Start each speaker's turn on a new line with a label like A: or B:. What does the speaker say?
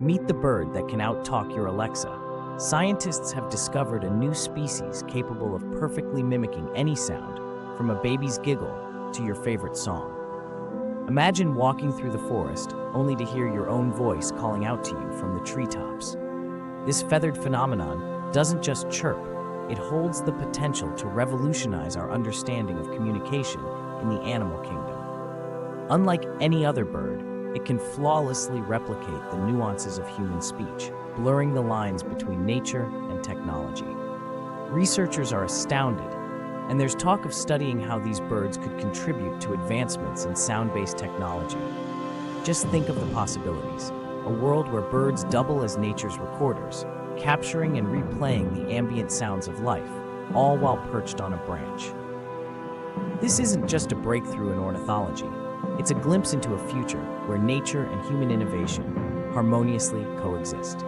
A: Meet the bird that can outtalk your Alexa. Scientists have discovered a new species capable of perfectly mimicking any sound, from a baby's giggle to your favorite song. Imagine walking through the forest only to hear your own voice calling out to you from the treetops. This feathered phenomenon doesn't just chirp, it holds the potential to revolutionize our understanding of communication in the animal kingdom. Unlike any other bird, it can flawlessly replicate the nuances of human speech, blurring the lines between nature and technology. Researchers are astounded, and there's talk of studying how these birds could contribute to advancements in sound-based technology. Just think of the possibilities: a world where birds double as nature's recorders, capturing and replaying the ambient sounds of life, all while perched on a branch. This isn't just a breakthrough in ornithology. It's a glimpse into a future where nature and human innovation harmoniously coexist.